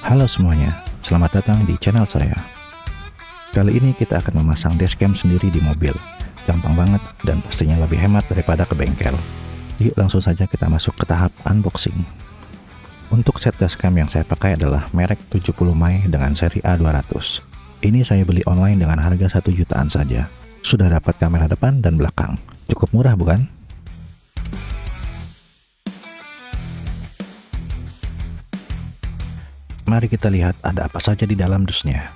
Halo semuanya, selamat datang di channel saya. Kali ini kita akan memasang dashcam sendiri di mobil. Gampang banget dan pastinya lebih hemat daripada ke bengkel. Yuk langsung saja kita masuk ke tahap unboxing. Untuk set dashcam yang saya pakai adalah merek 70 Mai dengan seri A200. Ini saya beli online dengan harga 1 jutaan saja. Sudah dapat kamera depan dan belakang. Cukup murah bukan? Mari kita lihat ada apa saja di dalam dusnya.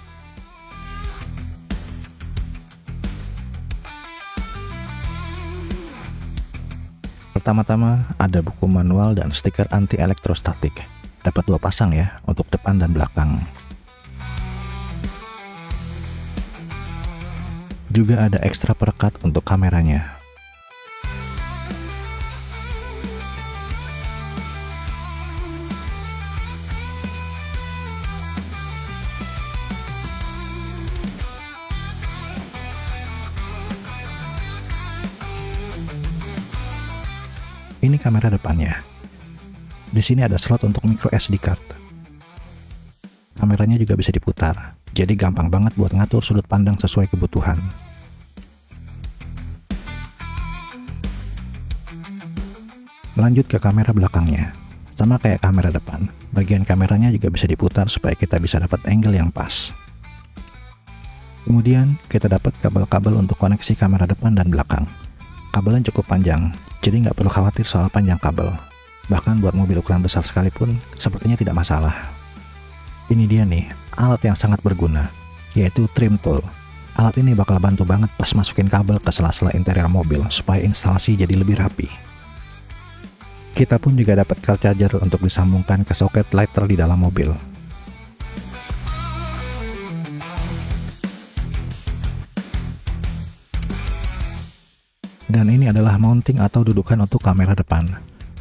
Pertama-tama ada buku manual dan stiker anti elektrostatik. Dapat 2 pasang ya, untuk depan dan belakang. Juga ada ekstra perekat untuk kameranya. Ini kamera depannya. Di sini ada slot untuk micro SD card. Kameranya juga bisa diputar, jadi gampang banget buat ngatur sudut pandang sesuai kebutuhan. Lanjut ke kamera belakangnya. Sama kayak kamera depan, bagian kameranya juga bisa diputar supaya kita bisa dapat angle yang pas. Kemudian kita dapat kabel-kabel untuk koneksi kamera depan dan belakang. Kabelnya cukup panjang, jadi nggak perlu khawatir soal panjang kabel. Bahkan buat mobil ukuran besar sekalipun, sepertinya tidak masalah. Ini dia nih, alat yang sangat berguna, yaitu trim tool. Alat ini bakal bantu banget pas masukin kabel ke sela-sela interior mobil, supaya instalasi jadi lebih rapi. Kita pun juga dapat car charger untuk disambungkan ke soket lighter di dalam mobil. Dan ini adalah mounting atau dudukan untuk kamera depan.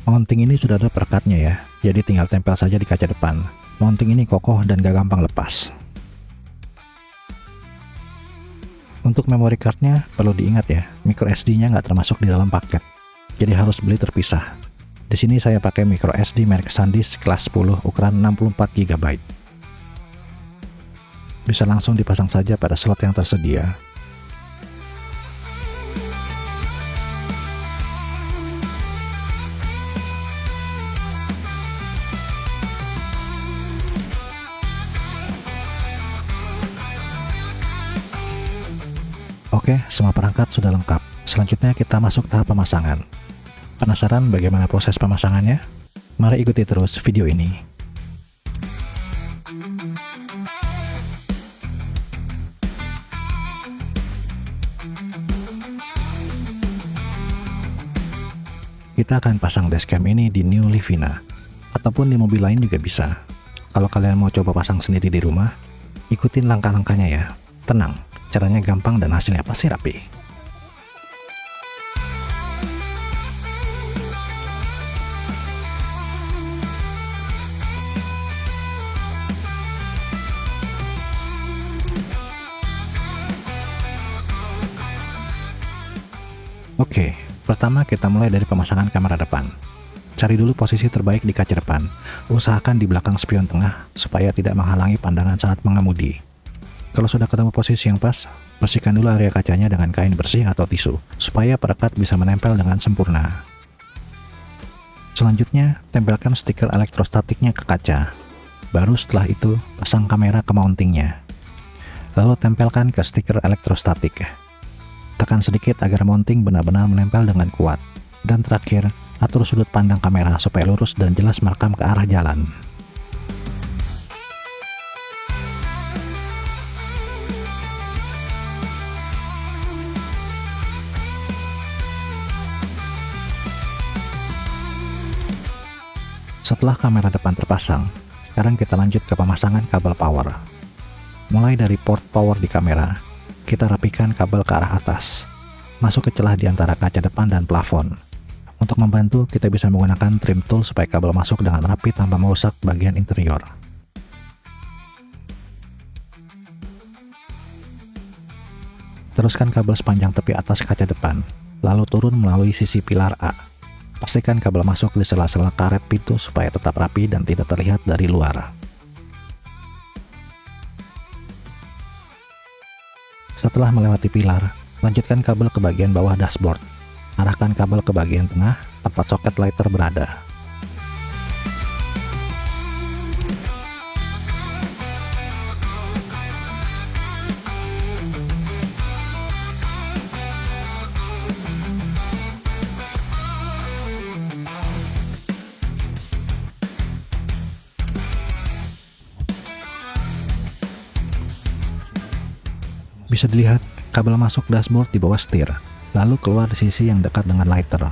Mounting ini sudah ada perekatnya ya, jadi tinggal tempel saja di kaca depan. Mounting ini kokoh dan gak gampang lepas. Untuk memory cardnya perlu diingat ya, micro SD-nya nggak termasuk di dalam paket, jadi harus beli terpisah. Di sini saya pakai micro SD merek SanDisk kelas 10 ukuran 64 GB. Bisa langsung dipasang saja pada slot yang tersedia. Oke, semua perangkat sudah lengkap. Selanjutnya kita masuk tahap pemasangan. Penasaran bagaimana proses pemasangannya? Mari ikuti terus video ini. Kita akan pasang dashcam ini di New Livina, ataupun di mobil lain juga bisa. Kalau kalian mau coba pasang sendiri di rumah, ikutin langkah-langkahnya ya. Tenang, caranya gampang dan hasilnya pasti rapi. Oke, pertama kita mulai dari pemasangan kamera depan. Cari dulu posisi terbaik di kaca depan. Usahakan di belakang spion tengah supaya tidak menghalangi pandangan saat mengemudi. Kalau sudah ketemu posisi yang pas, bersihkan dulu area kacanya dengan kain bersih atau tisu, supaya perekat bisa menempel dengan sempurna. Selanjutnya, tempelkan stiker elektrostatiknya ke kaca. Baru setelah itu, pasang kamera ke mountingnya. Lalu tempelkan ke stiker elektrostatik. Tekan sedikit agar mounting benar-benar menempel dengan kuat. Dan terakhir, atur sudut pandang kamera supaya lurus dan jelas merekam ke arah jalan. Setelah kamera depan terpasang, sekarang kita lanjut ke pemasangan kabel power. Mulai dari port power di kamera, kita rapikan kabel ke arah atas, masuk ke celah di antara kaca depan dan plafon. Untuk membantu, kita bisa menggunakan trim tool supaya kabel masuk dengan rapi tanpa merusak bagian interior. Teruskan kabel sepanjang tepi atas kaca depan, lalu turun melalui sisi pilar A. Pastikan kabel masuk di sela-sela karet pintu supaya tetap rapi dan tidak terlihat dari luar. Setelah melewati pilar, lanjutkan kabel ke bagian bawah dashboard. Arahkan kabel ke bagian tengah, tempat soket lighter berada. Bisa dilihat, kabel masuk dashboard di bawah setir, lalu keluar di sisi yang dekat dengan lighter.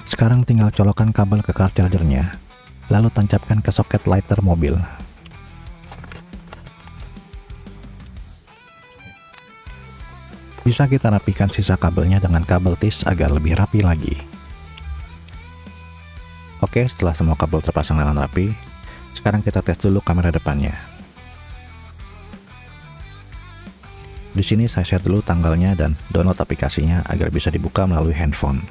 Sekarang tinggal colokan kabel ke car chargernya, lalu tancapkan ke soket lighter mobil. Bisa kita rapikan sisa kabelnya dengan kabel tis agar lebih rapi lagi. Oke, setelah semua kabel terpasang dengan rapi, sekarang kita tes dulu kamera depannya. Di sini saya share dulu tanggalnya dan download aplikasinya agar bisa dibuka melalui handphone.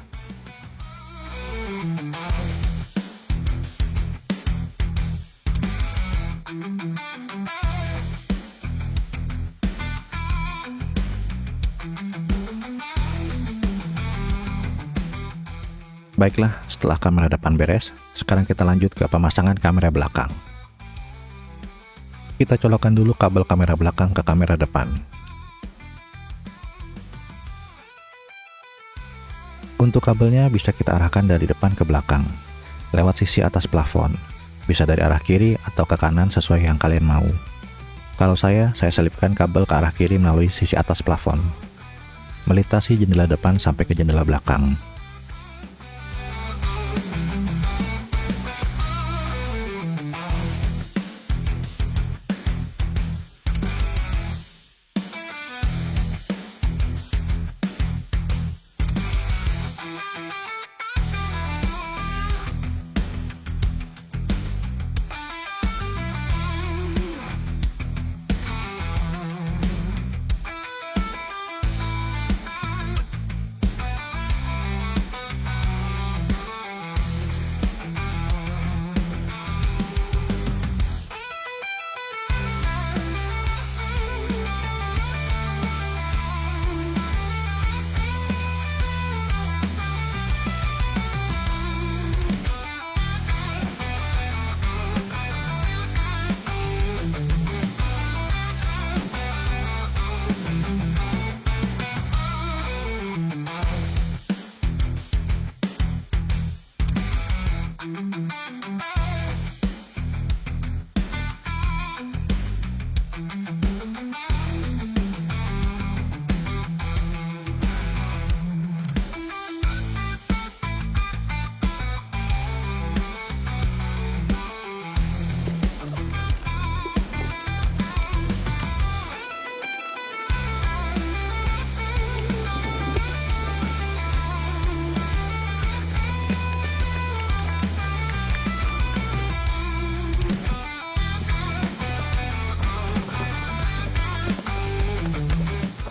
Baiklah, setelah kamera depan beres, sekarang kita lanjut ke pemasangan kamera belakang. Kita colokkan dulu kabel kamera belakang ke kamera depan. Untuk kabelnya bisa kita arahkan dari depan ke belakang, lewat sisi atas plafon. Bisa dari arah kiri atau ke kanan sesuai yang kalian mau. Kalau saya selipkan kabel ke arah kiri melalui sisi atas plafon, melintasi jendela depan sampai ke jendela belakang.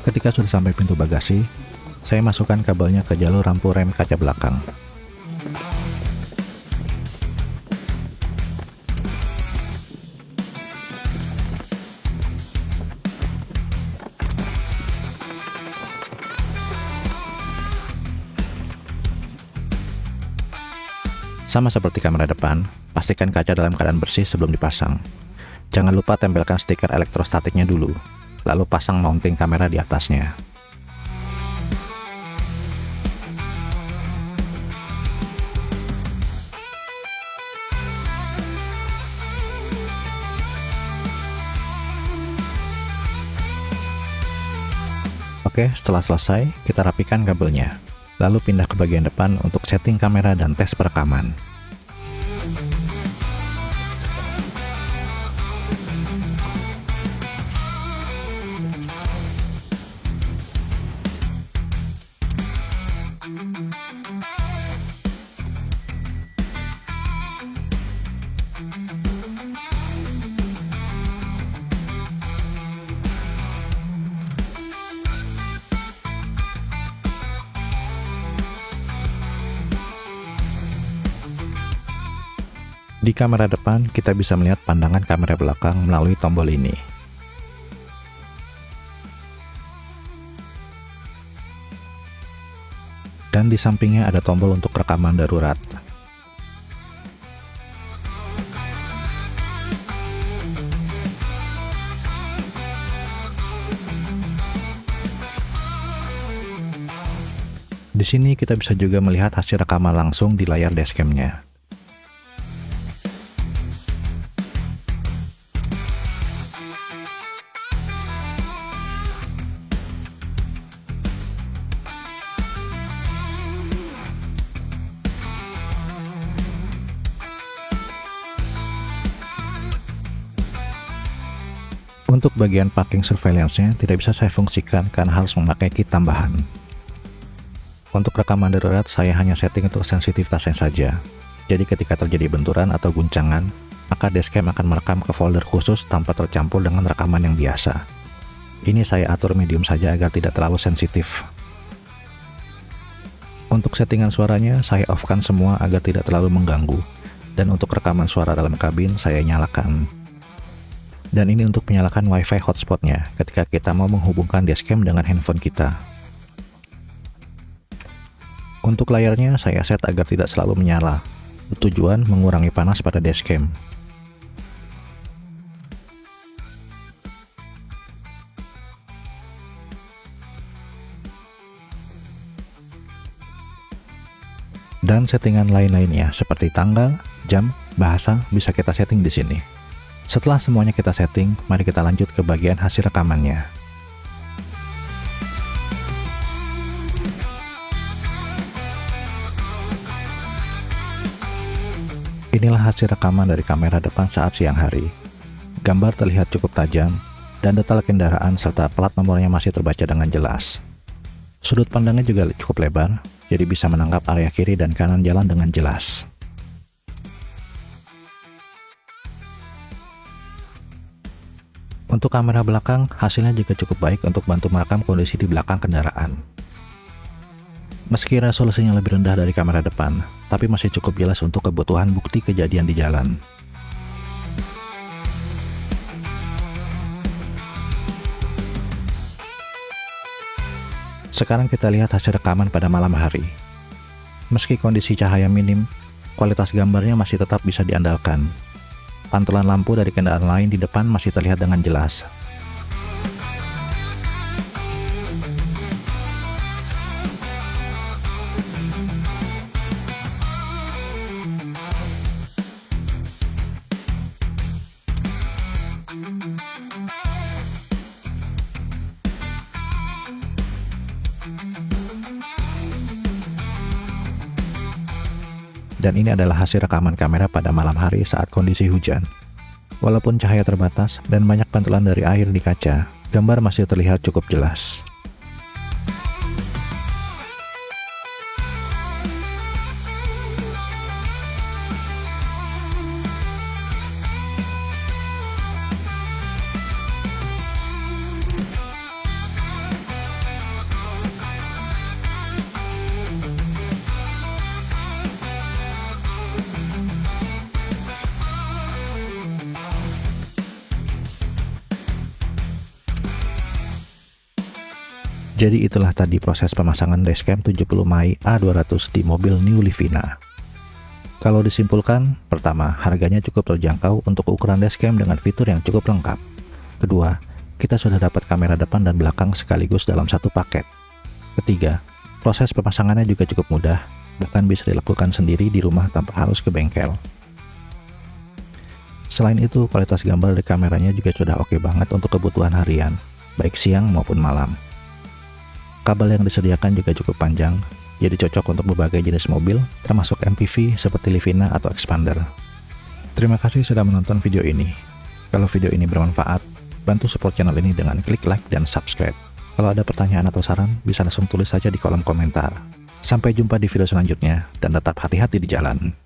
Ketika sudah sampai pintu bagasi, saya masukkan kabelnya ke jalur lampu rem kaca belakang. Sama seperti kamera depan, pastikan kaca dalam keadaan bersih sebelum dipasang. Jangan lupa tempelkan stiker elektrostatiknya dulu, lalu pasang mounting kamera di atasnya. Oke, setelah selesai, kita rapikan kabelnya. Lalu pindah ke bagian depan untuk setting kamera dan tes perekaman. Di kamera depan, kita bisa melihat pandangan kamera belakang melalui tombol ini. Dan di sampingnya ada tombol untuk rekaman darurat. Di sini kita bisa juga melihat hasil rekaman langsung di layar dashcam-nya. Untuk bagian parking surveillance-nya tidak bisa saya fungsikan karena harus memakai key tambahan. Untuk rekaman darurat, saya hanya setting untuk sensitivitasnya saja. Jadi ketika terjadi benturan atau guncangan, maka dashcam akan merekam ke folder khusus tanpa tercampur dengan rekaman yang biasa. Ini saya atur medium saja agar tidak terlalu sensitif. Untuk settingan suaranya, saya off-kan semua agar tidak terlalu mengganggu. Dan untuk rekaman suara dalam kabin, saya nyalakan. Dan ini untuk menyalakan WiFi hotspotnya ketika kita mau menghubungkan dashcam dengan handphone kita. Untuk layarnya, saya set agar tidak selalu menyala, bertujuan mengurangi panas pada dashcam. Dan settingan lain-lainnya seperti tanggal, jam, bahasa bisa kita setting di sini. Setelah semuanya kita setting, mari kita lanjut ke bagian hasil rekamannya. Inilah hasil rekaman dari kamera depan saat siang hari. Gambar terlihat cukup tajam, dan detail kendaraan serta plat nomornya masih terbaca dengan jelas. Sudut pandangnya juga cukup lebar, jadi bisa menangkap area kiri dan kanan jalan dengan jelas. Untuk kamera belakang, hasilnya juga cukup baik untuk bantu merekam kondisi di belakang kendaraan. Meski resolusinya lebih rendah dari kamera depan, tapi masih cukup jelas untuk kebutuhan bukti kejadian di jalan. Sekarang kita lihat hasil rekaman pada malam hari. Meski kondisi cahaya minim, kualitas gambarnya masih tetap bisa diandalkan. Pantulan lampu dari kendaraan lain di depan masih terlihat dengan jelas. Dan ini adalah hasil rekaman kamera pada malam hari saat kondisi hujan. Walaupun cahaya terbatas dan banyak pantulan dari air di kaca, gambar masih terlihat cukup jelas. Jadi itulah tadi proses pemasangan dashcam 70 Mai A200 di mobil New Livina. Kalau disimpulkan, pertama, harganya cukup terjangkau untuk ukuran dashcam dengan fitur yang cukup lengkap. Kedua, kita sudah dapat kamera depan dan belakang sekaligus dalam satu paket. Ketiga, proses pemasangannya juga cukup mudah, bahkan bisa dilakukan sendiri di rumah tanpa harus ke bengkel. Selain itu, kualitas gambar dari kameranya juga sudah oke banget untuk kebutuhan harian, baik siang maupun malam. Kabel yang disediakan juga cukup panjang, jadi cocok untuk berbagai jenis mobil, termasuk MPV seperti Livina atau Expander. Terima kasih sudah menonton video ini. Kalau video ini bermanfaat, bantu support channel ini dengan klik like dan subscribe. Kalau ada pertanyaan atau saran, bisa langsung tulis saja di kolom komentar. Sampai jumpa di video selanjutnya, dan tetap hati-hati di jalan.